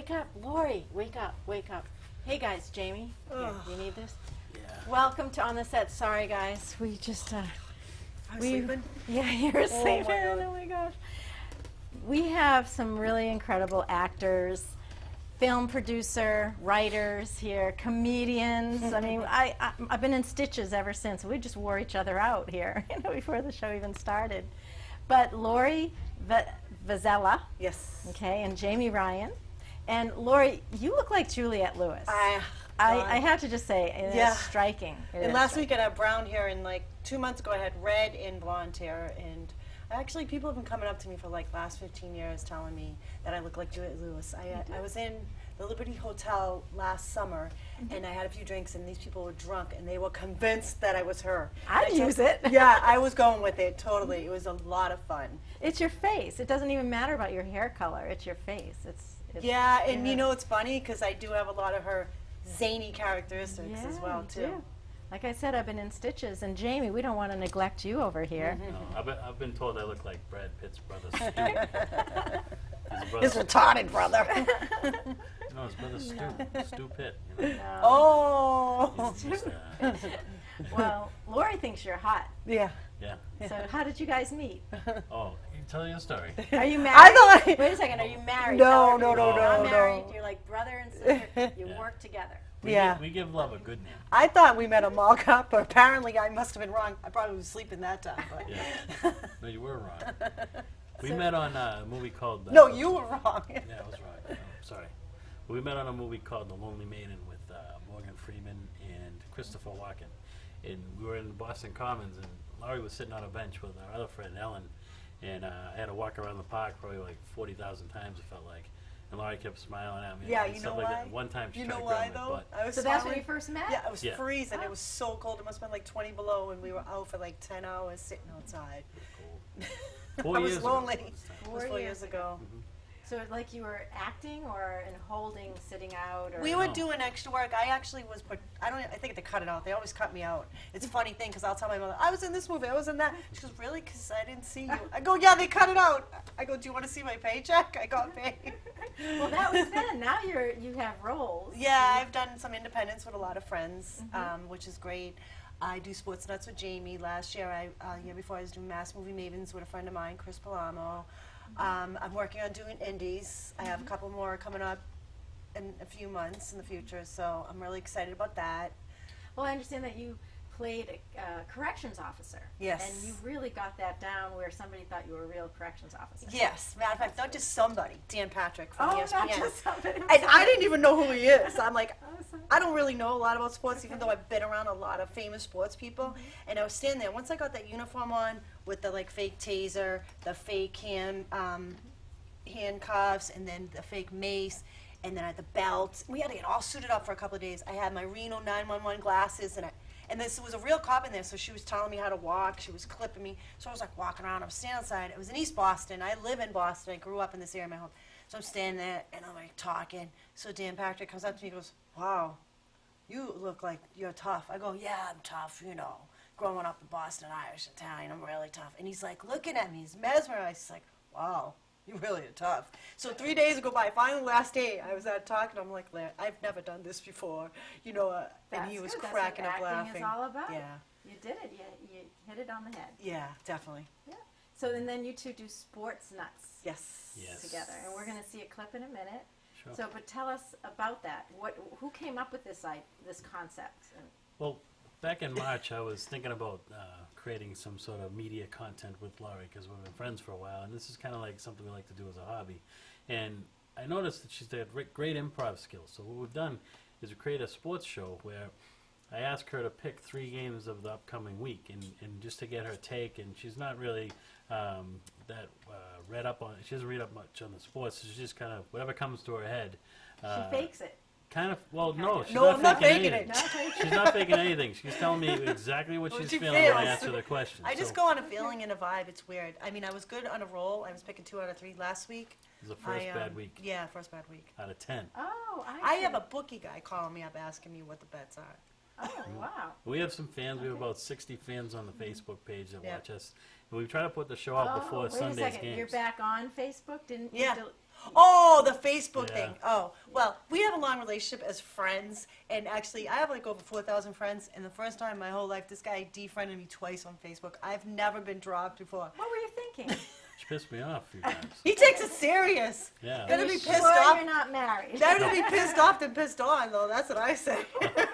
wake up. Lori, wake up, wake up. Hey, guys, Jamie, here, do you need this? Yeah. Welcome to On the Set. Sorry, guys. We just, I was sleeping? Yeah, you were Oh, sleeping. my God. Oh, my gosh. We have some really incredible actors, film producer, writers here, comedians. I mean, I've been in stitches ever since. We just wore each other out here, before the show even started. But Lori Vozzella, Yes. okay, and Jamie Ryan. And Lori, you look like Juliette Lewis. I God. have to just say, Yeah. it's striking. It And is last striking. week I had brown hair, and like 2 months ago I had red and blonde hair. And actually, people have been coming up to me for like last 15 years telling me that I look like Juliette Lewis. I was in the Liberty Hotel last summer, and I had a few drinks, and these people were drunk, and they were convinced that I was her. I'd And I use said- it. Yeah, I was going with it, totally. It was a lot of fun. It's your face. It doesn't even matter about your hair color. It's your face. It's Yeah, and you know, it's funny because I do have a lot of her zany characteristics yeah, as well, you too. do. Like I said, I've been in stitches, and Jamie, we don't want to neglect you over here. No, I've been told I look like Brad Pitt's brother Stu. His retarded brother. No, his brother Stu Pitt. You know? No. Oh. He's just, Well, Lori thinks you're hot. Yeah. yeah. So how did you guys meet? Oh, you tell your story. Are you married? I thought. Wait a second. Are you married? No, Tell no, everybody. no, You're not no, married. no. You're like brother and sister. You Yeah. work together. Yeah. We give love a good name. I thought we met a mall cop, but apparently I must have been wrong. I probably was sleeping that time. But Yeah. No, you were wrong. We met on a movie called. No, you were wrong. Yeah, I was wrong. No, sorry. We met on a movie called The Lonely Maiden with Morgan Freeman and Christopher Walken. And we were in Boston Commons, and Laurie was sitting on a bench with our other friend, Ellen. And I had to walk around the park probably like 40,000 times, it felt like. And Laurie kept smiling at me. Yeah, and you stuff know like why? that. One time she You tried know to why, grab though? my butt. I was So that's when smiling. you first met? Yeah, it was Yeah. freezing. Oh. It was so cold. It must have been like 20 below, and we were out for like 10 hours sitting outside. Cool. 4 I years was ago. lonely. this time. It was 4 years ago. So like you were acting or in holding, sitting out, or We were No. doing extra work. I actually was put. I think they cut it out. They always cut me out. It's a funny thing because I'll tell my mother, I was in this movie. I was in that. She goes, really? Because I didn't see you. I go, yeah, they cut it out. I go, do you want to see my paycheck? I got paid. Well, that was then. Now you have roles. Yeah, I've done some independence with a lot of friends, which is great. I do Sports Nuts with Jamie. Last year, year before, I was doing Mass Movie Mavens with a friend of mine, Chris Palamo. I'm working on doing indies. I have a couple more coming up in a few months in the future, so I'm really excited about that. Well, I understand that you played a corrections officer. Yes. And you really got that down where somebody thought you were a real corrections officer. Yes, matter of fact, not just somebody, Dan Patrick from Oh, ESPN. not just somebody. And I didn't even know who he is. I'm like, Awesome. I don't really know a lot about sports, even though I've been around a lot of famous sports people. And I was standing there. Once I got that uniform on with the like fake taser, the fake handcuffs, and then the fake mace, and then I had the belt. We had to get all suited up for a couple of days. I had my Reno 911 glasses, and this was a real cop in there, so she was telling me how to walk. She was clipping me. So I was like walking around. I was standing outside. It was in East Boston. I live in Boston. I grew up in this area my whole. So I'm standing there, and I'm like talking. So Dan Patrick comes up to me and goes, wow, you look like you're tough. I go, yeah, I'm tough, growing up in Boston, Irish, Italian, I'm really tough. And he's like looking at me, he's mesmerized. He's like, wow, you really are tough. So 3 days go by, finally last day, I was out talking, I'm like, I've never done this before, and That's he was good. That's cracking what up acting laughing. is all about. Yeah, You did it. You hit it on the head. yeah, definitely. Yeah. So and then you two do Sports Nuts Yes. Yes. together, and we're going to see a clip in a minute. Sure. So, but tell us about that. Who came up with this concept? Well, back in March, I was thinking about creating some sort of media content with Laurie because we've been friends for a while, and this is kind of like something we like to do as a hobby. And I noticed that she's got great improv skills. So what we've done is we create a sports show where I ask her to pick 3 games of the upcoming week, and just to get her take. And she's not really that read up on. She doesn't read up much on the sports. She's just kind of whatever comes to her head. She fakes it. Kind of. Well, no, she's No, not I'm not faking faking anything. it. She's not faking anything. She's telling me exactly what What she's she feeling when I feels. answer the question. I just So, go on a feeling and a vibe. It's weird. I mean, I was good on a roll. I was picking 2 out of 3 last week. It was the first bad week Yeah, first bad week. out of 10. Oh, I see. have a bookie guy calling me up asking me what the bets are. Oh, wow. We have some fans. We have about 60 fans on the Facebook page that Yeah. watch us. And we try to put the show out before wait a Sunday's second. games. You're back on Facebook? Didn't Yeah. you Oh, the Facebook Yeah. thing. Oh, well, we have a long relationship as friends, and actually, I have like over 4,000 friends. And the first time in my whole life, this guy defriended me twice on Facebook. I've never been dropped before. What were you thinking? She pissed me off a few times. He takes it serious. Yeah. Better Are be you pissed sure off. you're not married? Better to be pissed off than pissed on, though. That's what I say.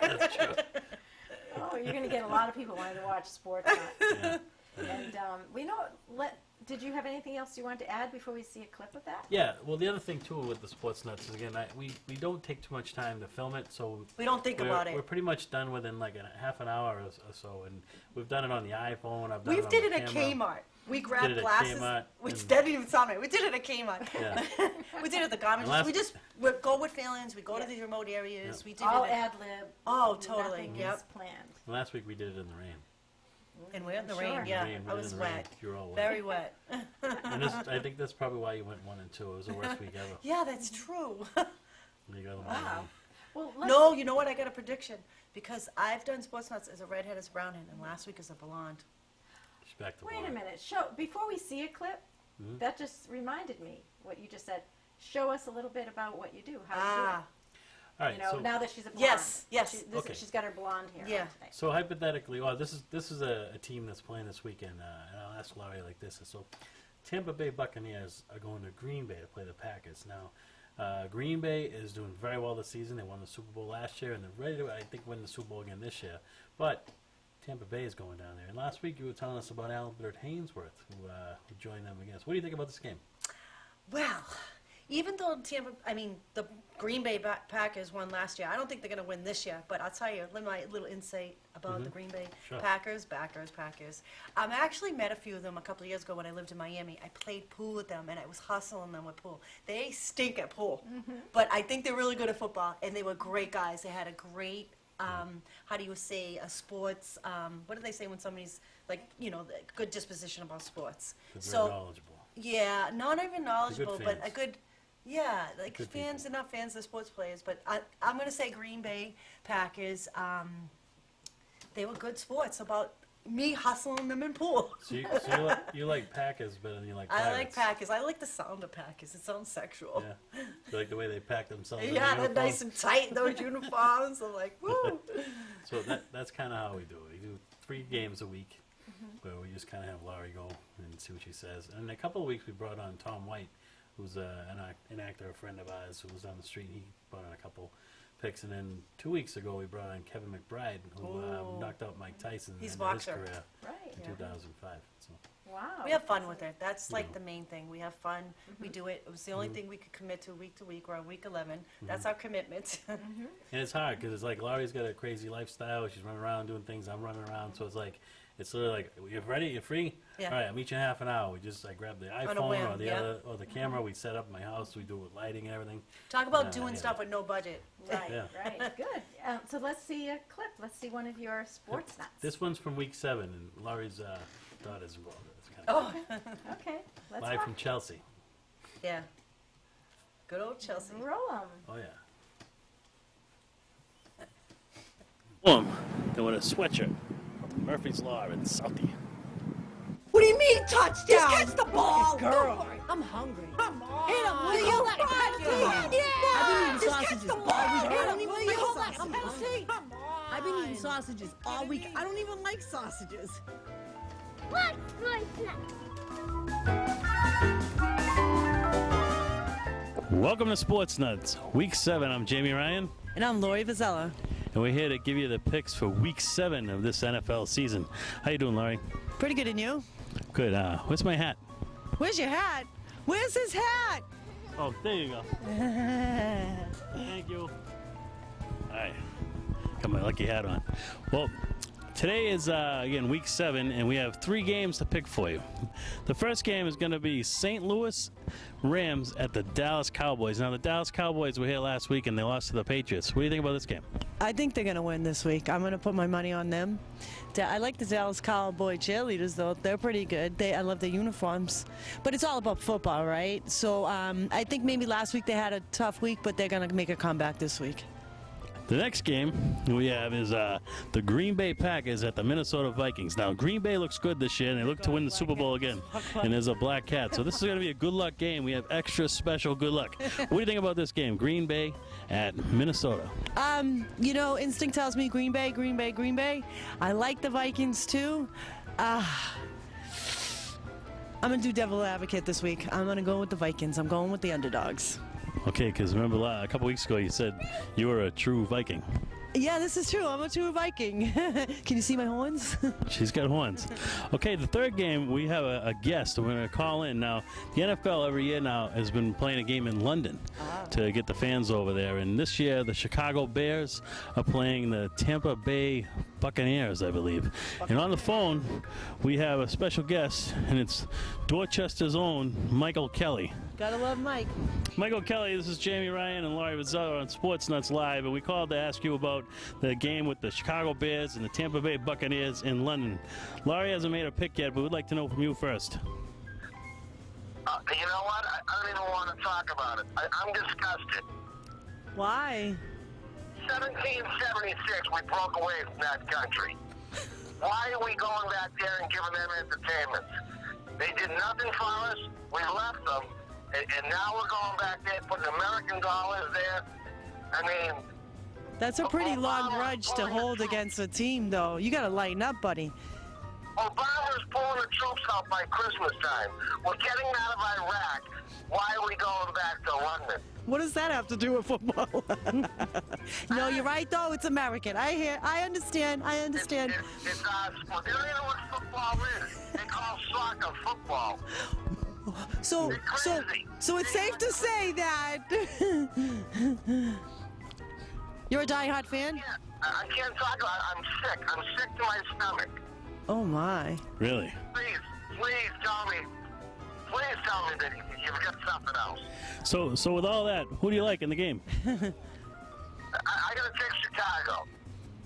That's true. Oh, you're going to get a lot of people wanting to watch sports. Night. Yeah. And we know. Did you have anything else you wanted to add before we see a clip of that? Yeah, well, the other thing too with the Sports Nuts is again, we don't take too much time to film it, so We don't think about we're it. pretty much done within like a half an hour or so, and we've done it on the iPhone. I've done We it on did the it at camera. Kmart. We grabbed it at glasses. Kmart, Which and- didn't even sound right. We did it at Kmart. Yeah. We did it at the garment. And last- We just we go with feelings. We go to Yeah. these remote areas. Yeah. We did All it. At, ad lib. Oh, totally, Nothing yep. is planned. Last week we did it in the rain. and we're in the Sure. rain. Yeah, Rain, we I did it was in the rain. wet. You were all wet. Very wet. And I think that's probably why you went 1 and 2. It was the worst week ever. Yeah, that's true. You got them all Wow. wrong. Well, let's, No, you know what? I got a prediction because I've done Sports Nuts as a redhead, as a brown hen, and last week as a blonde. She's back to wait a blonde. minute. Before we see a clip, Mhm. that just reminded me what you just said. Show us a little bit about what you do. How you do it. All right, You know, so now that she's a blonde. Yes, yes. Okay. She's got her blonde hair. Yeah. on today. So hypothetically, this is a team that's playing this weekend, and I'll ask Laurie like this. So, Tampa Bay Buccaneers are going to Green Bay to play the Packers. Now, Green Bay is doing very well this season. They won the Super Bowl last year, and they're ready to, I think, win the Super Bowl again this year. But Tampa Bay is going down there. And last week you were telling us about Albert Hainsworth, who joined them against. What do you think about this game? Well, even though the Green Bay Packers won last year, I don't think they're going to win this year. But I'll tell you, my little insight about the Green Bay Sure. Packers. I actually met a few of them a couple of years ago when I lived in Miami. I played pool with them, and I was hustling them with pool. They stink at pool, but I think they're really good at football, and they were great guys. They had a great, how do you say, a sports, what do they say when somebody's, like, good disposition about sports? They're very knowledgeable. Yeah, not even knowledgeable, but a fans. good, yeah, like Good fans. people. They're not fans, they're sports players. But I'm going to say Green Bay Packers. They were good sports about me hustling them in pool. So you like Packers better than you like I Pirates. like Packers. I like the sound of Packers. It sounds sexual. Yeah. You like the way they pack themselves in Yeah, the they're nice uniforms? and tight in those uniforms. I'm like, woo. So that's kind of how we do it. We do 3 games a week, where we just kind of have Laurie go and see what she says. And in a couple of weeks, we brought on Tom White, who's an actor, a friend of ours, who was on the street. He brought on a couple picks. And then 2 weeks ago, we brought on Kevin McBride, who Ooh. knocked out Mike Tyson He's in a his boxer. career Right. in 2005. So Wow. We have fun with it. That's like Yeah. the main thing. We have fun. We do it. It was the only thing we could commit to week. We're on week 11. That's our commitment. and it's hard because it's like Laurie's got a crazy lifestyle. She's running around doing things. I'm running around, so it's like. It's literally like, you're ready, you're free? Yeah. All right, I'll meet you in half an hour. We just grab the On a iPhone whim, or the yeah. or the camera. We set up in my house. We do it with lighting and everything. Talk about Yeah, doing yeah. stuff with no budget. Right. Yeah. Right. Good. So let's see a clip. Let's see one of your sports nuts. This one's from week 7, and Laurie's daughter's involved. It's kind of Oh, Okay. Let's live watch. from Chelsea. yeah. Good old Chelsea. Roll 'em. Oh yeah. Boom! They want a sweatshirt. Murphy's Law in Southie. What do you mean touchdown? Just catch the ball. Girl, I'm hungry. Come on. Hit him, will Will you? Let it catch Yeah. him. Yeah. I've been eating Just catch sausages the all ball. week. I Hit don't him. even Will like you? Hold that. sausages. I'm healthy. Come on. I've been eating sausages all week. I don't even like sausages. What's my Welcome to Sports Nuts, week 7. I'm Jamie Ryan, And I'm Lori Vozzella. and we're here to give you the picks for week 7 of this NFL season. How you doing, Laurie? Pretty good, and you? Good. Where's my hat? Where's your hat? Where's his hat? Oh, there you go. Thank you. All right. Got my lucky hat on. Well, today is, again, week 7, and we have 3 games to pick for you. The first game is going to be St. Louis Rams at the Dallas Cowboys. Now, the Dallas Cowboys were here last week, and they lost to the Patriots. What do you think about this game? I think they're going to win this week. I'm going to put my money on them. I like the Dallas Cowboy cheerleaders, though. They're pretty good. I love their uniforms. But it's all about football, right? So I think maybe last week they had a tough week, but they're going to make a comeback this week. I The next game we have is the Green Bay Packers at the Minnesota Vikings. Now, Green Bay looks good this year, and they look to win the Super Bowl again. And there's a black cat. So this is going to be a good luck game. We have extra special good luck. What do you think about this game? Green Bay at Minnesota. You know, instinct tells me Green Bay, Green Bay, Green Bay. I like the Vikings too. I'm going to do devil advocate this week. I'm going to go with the Vikings. I'm going with the underdogs. Okay, because remember a couple weeks ago you said you were a true Viking. Yeah, this is true. I'm a true Viking. Can you see my horns? She's got horns. Okay, the third game, we have a guest. We're going to call in. Now, the NFL every year now has been playing a game in London to get the fans over there. And this year, the Chicago Bears are playing the Tampa Bay Buccaneers, I believe. And on the phone, we have a special guest, and it's Dorchester's own Michael Kelly. Gotta love Mike. Michael Kelly, this is Jamie Ryan and Laurie Vozzella on Sports Nuts Live, and we called to ask you about the game with the Chicago Bears and the Tampa Bay Buccaneers in London. Laurie hasn't made a pick yet, but we'd like to know from you first. You know what? I don't even want to talk about it. I'm disgusted. Why? 1776, we broke away from that country. Why are we going back there and giving them entertainment? They did nothing for us. We left them. And now we're going back there, putting American dollars there. I mean... That's a pretty long grudge to hold against a team, though. You gotta lighten up, buddy. Obama's pulling the troops out by Christmas time. We're getting out of Iraq. Why are we going back to London? What does that have to do with football? No, you're right, though. It's American. I understand. It's our sport. They don't even know what football is. They call soccer football. So it's safe to say that you're a diehard fan? Yeah, I can't talk about it. I'm sick. I'm sick to my stomach. Oh my! Really? Please tell me that you've got something else. So with all that, who do you like in the game? I gotta take Chicago.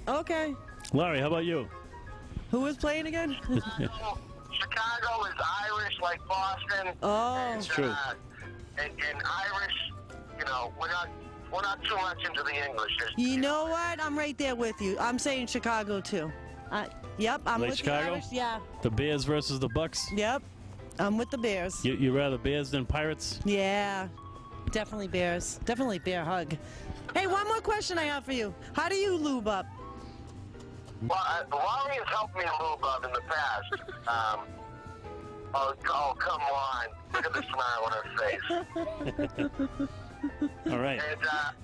Okay. Laurie, how about you? Who was playing again? Chicago is Irish like Boston. Oh, It's true. And Irish, you know, we're not too much into the English. You know what? I'm right there with you. I'm saying Chicago too. Yep, I'm Like with Chicago? the Irish. Yeah. The Bears versus the Bucks? Yep. I'm with the Bears. You rather Bears than Pirates? Yeah. Definitely Bears. Definitely bear hug. Hey, one more question I have for you. How do you lube up? Well, Laurie has helped me lube up in the past. Oh, come on. Look at the smile on her face. All right.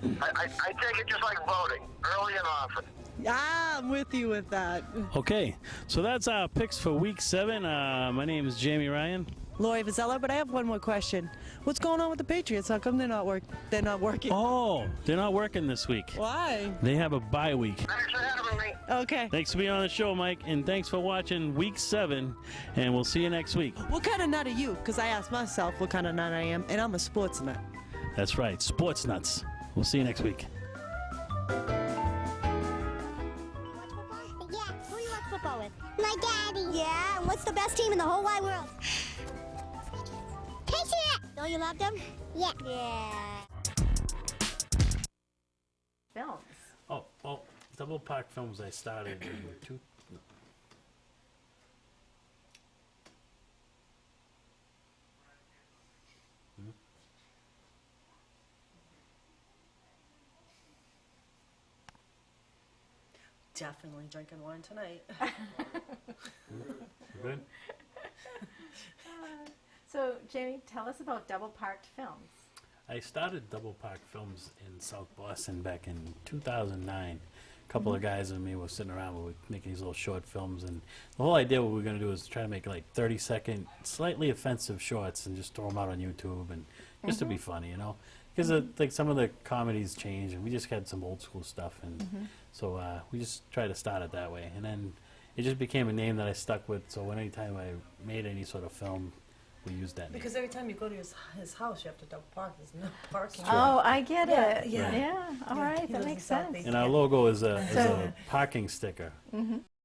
And I take it just like voting, early and often. Ah, I'm with you with that. Okay, so that's our picks for Week 7. My name is Jamie Ryan. Laurie Vozzella, but I have one more question. What's going on with the Patriots? How come they're not working? Oh, they're not working this week. Why? They have a bye week. Thanks for having me. Okay. Thanks for being on the show, Mike, and thanks for watching Week 7, and we'll see you next week. What kind of nut are you? Because I asked myself what kind of nut I am, and I'm a sports nut. That's right, Sports Nuts. We'll see you next week. Yeah. Who you watch football with? My daddy. Yeah. And what's the best team in the whole wide world? Patriots. Don't you love them? Yeah. Yeah. Films. Oh, well, Double Park Films I started in two... Definitely drinking wine tonight. Good? So, Jamie, tell us about Double Parked Films. I started Double Park Films in South Boston back in 2009. A couple of guys and me were sitting around, we were making these little short films, and the whole idea what we were going to do is try to make like 30-second, slightly offensive shorts and just throw them out on YouTube, and just to be funny, you know? Because like some of the comedies changed, and we just had some old school stuff, and so we just tried to start it that way, and then it just became a name that I stuck with. So anytime I made any sort of film, we used that name. Because every time you go to his house, you have to double park. There's no parking. Oh, I get it. Yeah. Yeah. All right. He That lives makes in South sense. Bay. And our logo is a parking sticker.